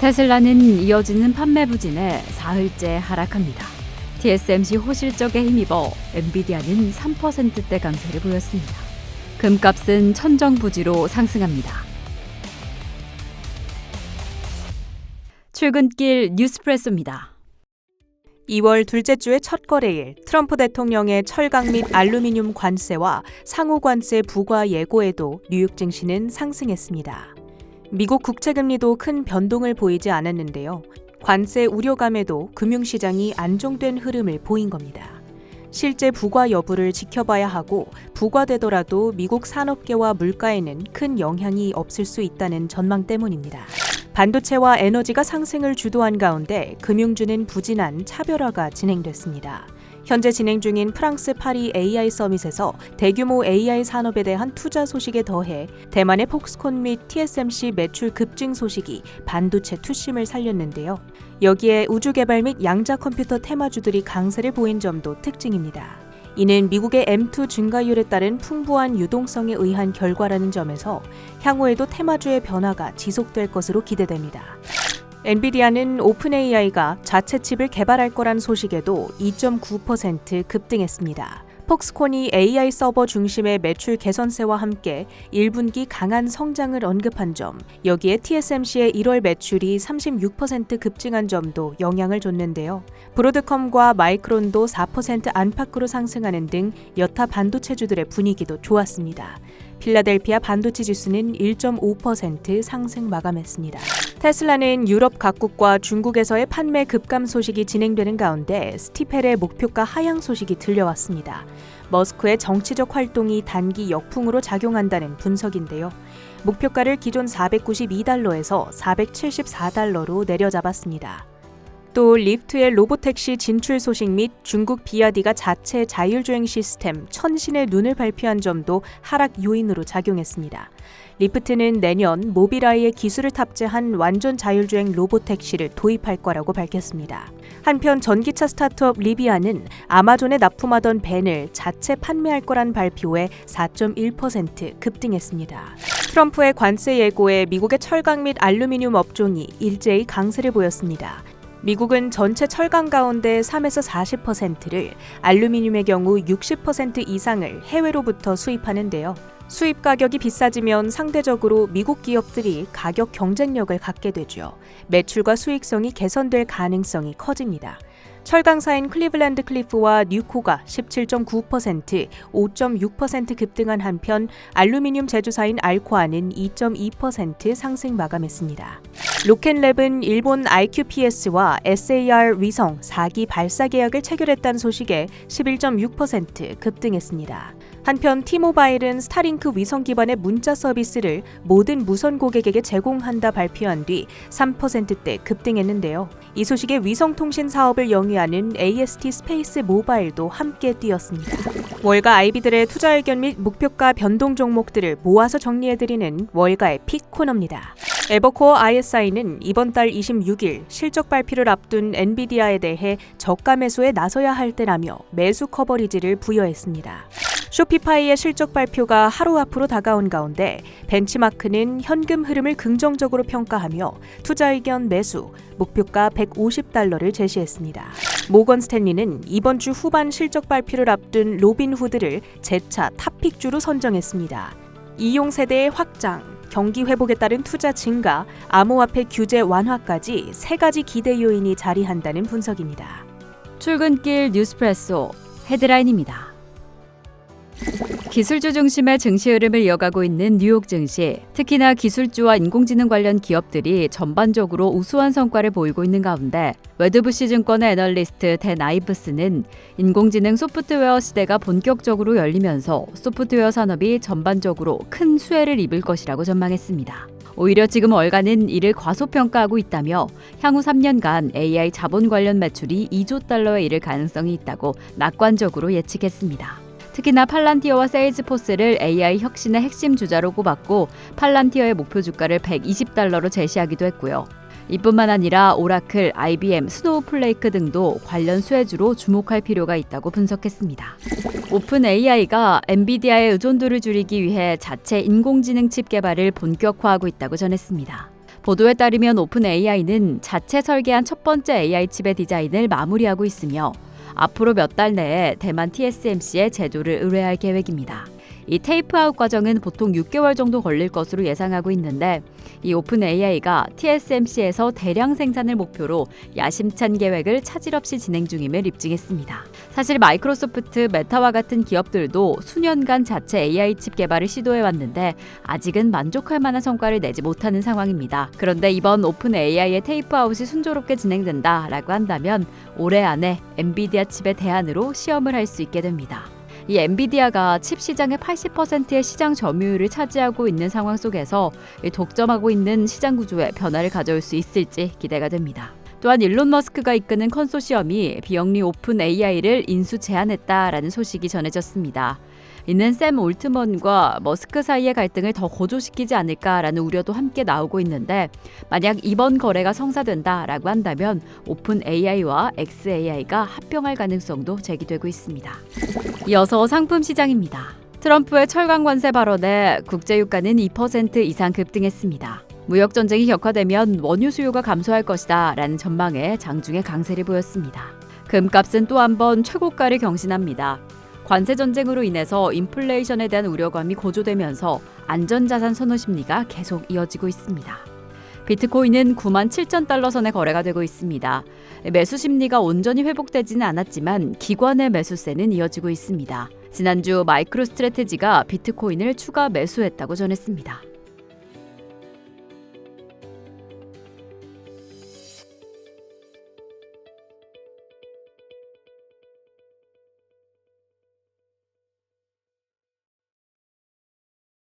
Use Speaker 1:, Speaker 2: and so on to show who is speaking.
Speaker 1: 테슬라는 이어지는 판매 부진에 사흘째 하락합니다. TSMC 호실적에 힘입어 엔비디아는 3%대 강세를 보였습니다. 금값은 천정부지로 상승합니다. 출근길 뉴스프레소입니다.
Speaker 2: 2월 둘째 주의 첫 거래일, 트럼프 대통령의 철강 및 알루미늄 관세와 상호 관세 부과 예고에도 뉴욕 증시는 상승했습니다. 미국 국채금리도 큰 변동을 보이지 않았는데요. 관세 우려감에도 금융시장이 안정된 흐름을 보인 겁니다. 실제 부과 여부를 지켜봐야 하고 부과되더라도 미국 산업계와 물가에는 큰 영향이 없을 수 있다는 전망 때문입니다. 반도체와 에너지가 상승을 주도한 가운데 금융주는 부진한 차별화가 진행됐습니다. 현재 진행 중인 프랑스 파리 AI 서밋에서 대규모 AI 산업에 대한 투자 소식에 더해 대만의 폭스콘 및 TSMC 매출 급증 소식이 반도체 투심을 살렸는데요. 여기에 우주개발 및 양자 컴퓨터 테마주들이 강세를 보인 점도 특징입니다. 이는 미국의 M2 증가율에 따른 풍부한 유동성에 의한 결과라는 점에서 향후에도 테마주의 변화가 지속될 것으로 기대됩니다. 엔비디아는 오픈 AI가 자체 칩을 개발할 거란 소식에도 2.9% 급등했습니다. 폭스콘이 AI 서버 중심의 매출 개선세와 함께 1분기 강한 성장을 언급한 점, 여기에 TSMC의 1월 매출이 36% 급증한 점도 영향을 줬는데요. 브로드컴과 마이크론도 4% 안팎으로 상승하는 등 여타 반도체주들의 분위기도 좋았습니다. 필라델피아 반도체 지수는 1.5% 상승 마감했습니다. 테슬라는 유럽 각국과 중국에서의 판매 급감 소식이 진행되는 가운데 스티펠의 목표가 하향 소식이 들려왔습니다. 머스크의 정치적 활동이 단기 역풍으로 작용한다는 분석인데요. 목표가를 기존 $492에서 $474로 내려잡았습니다. 또 리프트의 로보택시 진출 소식 및 중국 비아디가 자체 자율주행 시스템 천신의 눈을 발표한 점도 하락 요인으로 작용했습니다. 리프트는 내년 모빌아이의 기술을 탑재한 완전 자율주행 로보택시를 도입할 거라고 밝혔습니다. 한편 전기차 스타트업 리비아는 아마존에 납품하던 벤을 자체 판매할 거란 발표에 4.1% 급등했습니다. 트럼프의 관세 예고에 미국의 철강 및 알루미늄 업종이 일제히 강세를 보였습니다. 미국은 전체 철강 가운데 3에서 40%를, 알루미늄의 경우 60% 이상을 해외로부터 수입하는데요. 수입 가격이 비싸지면 상대적으로 미국 기업들이 가격 경쟁력을 갖게 되죠. 매출과 수익성이 개선될 가능성이 커집니다. 철강사인 클리블랜드 클리프와 뉴코가 17.9%, 5.6% 급등한 한편 알루미늄 제조사인 알코아는 2.2% 상승 마감했습니다. 로켓랩은 일본 IQPS와 SAR 위성 4기 발사 계약을 체결했다는 소식에 11.6% 급등했습니다. 한편 T모바일은 스타링크 위성 기반의 문자 서비스를 모든 무선 고객에게 제공한다 발표한 뒤 3%대 급등했는데요. 이 소식에 위성통신 사업을 영위하는 AST 스페이스 모바일도 함께 뛰었습니다. 월가 아이비들의 투자 의견 및 목표가 변동 종목들을 모아서 정리해드리는 월가의 픽 코너입니다. 에버코어 ISI는 이번 달 26일 실적 발표를 앞둔 엔비디아에 대해 저가 매수에 나서야 할 때라며 매수 커버리지를 부여했습니다. 쇼피파이의 실적 발표가 하루 앞으로 다가온 가운데 벤치마크는 현금 흐름을 긍정적으로 평가하며 투자 의견 매수, 목표가 $150를 제시했습니다. 모건 스탠리는 이번 주 후반 실적 발표를 앞둔 로빈후드를 재차 탑픽주로 선정했습니다. 이용 세대의 확장, 경기 회복에 따른 투자 증가, 암호화폐 규제 완화까지 세 가지 기대 요인이 자리한다는 분석입니다.
Speaker 1: 출근길 뉴스프레소 헤드라인입니다. 기술주 중심의 증시 흐름을 이어가고 있는 뉴욕 증시, 특히나 기술주와 인공지능 관련 기업들이 전반적으로 우수한 성과를 보이고 있는 가운데 웨드부시 증권의 애널리스트 댄 아이브스는 인공지능 소프트웨어 시대가 본격적으로 열리면서 소프트웨어 산업이 전반적으로 큰 수혜를 입을 것이라고 전망했습니다. 오히려 지금 월가는 이를 과소평가하고 있다며 향후 3년간 AI 자본 관련 매출이 $2조 이를 가능성이 있다고 낙관적으로 예측했습니다. 특히나 팔란티어와 세일즈포스를 AI 혁신의 핵심 주자로 꼽았고 팔란티어의 목표 주가를 $120로 제시하기도 했고요. 이뿐만 아니라 오라클, IBM, 스노우플레이크 등도 관련 수혜주로 주목할 필요가 있다고 분석했습니다. 오픈 AI가 엔비디아의 의존도를 줄이기 위해 자체 인공지능 칩 개발을 본격화하고 있다고 전했습니다. 보도에 따르면 오픈 AI는 자체 설계한 첫 번째 AI 칩의 디자인을 마무리하고 있으며 앞으로 몇 달 내에 대만 TSMC에 제조를 의뢰할 계획입니다. 이 테이프아웃 과정은 보통 6개월 정도 걸릴 것으로 예상하고 있는데 이 오픈 AI가 TSMC에서 대량 생산을 목표로 야심찬 계획을 차질 없이 진행 중임을 입증했습니다. 사실 마이크로소프트, 메타와 같은 기업들도 수년간 자체 AI 칩 개발을 시도해왔는데 아직은 만족할 만한 성과를 내지 못하는 상황입니다. 그런데 이번 오픈 AI의 테이프아웃이 순조롭게 진행된다라고 한다면 올해 안에 엔비디아 칩의 대안으로 시험을 할 수 있게 됩니다. 이 엔비디아가 칩 시장의 80%의 시장 점유율을 차지하고 있는 상황 속에서 독점하고 있는 시장 구조에 변화를 가져올 수 있을지 기대가 됩니다. 또한 일론 머스크가 이끄는 컨소시엄이 비영리 오픈 AI를 인수 제안했다라는 소식이 전해졌습니다. 이는 샘 올트먼과 머스크 사이의 갈등을 더 고조시키지 않을까라는 우려도 함께 나오고 있는데 만약 이번 거래가 성사된다라고 한다면 오픈 AI와 XAI가 합병할 가능성도 제기되고 있습니다. 이어서 상품 시장입니다. 트럼프의 철강 관세 발언에 국제 유가는 2% 이상 급등했습니다. 무역 전쟁이 격화되면 원유 수요가 감소할 것이다 라는 전망에 장중에 강세를 보였습니다. 금값은 또 한 번 최고가를 경신합니다. 관세 전쟁으로 인해서 인플레이션에 대한 우려감이 고조되면서 안전자산 선호 심리가 계속 이어지고 있습니다. 비트코인은 97,000달러 선에 거래가 되고 있습니다. 매수 심리가 온전히 회복되지는 않았지만 기관의 매수세는 이어지고 있습니다. 지난주 마이크로스트래테지가 비트코인을 추가 매수했다고 전했습니다.